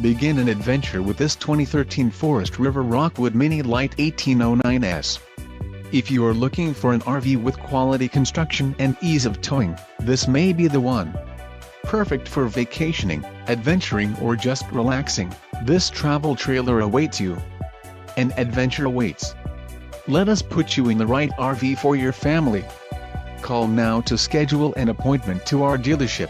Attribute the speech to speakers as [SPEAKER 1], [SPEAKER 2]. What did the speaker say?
[SPEAKER 1] Begin an adventure with this 2013 Forest River Rockwood Mini LITE 1809S. If you are looking for an RV with quality construction and ease of towing, this may be the one. Perfect for vacationing, adventuring or just relaxing, this travel trailer awaits you. An adventure awaits. Let us put you in the right RV for your family. Call now to schedule an appointment to our dealership.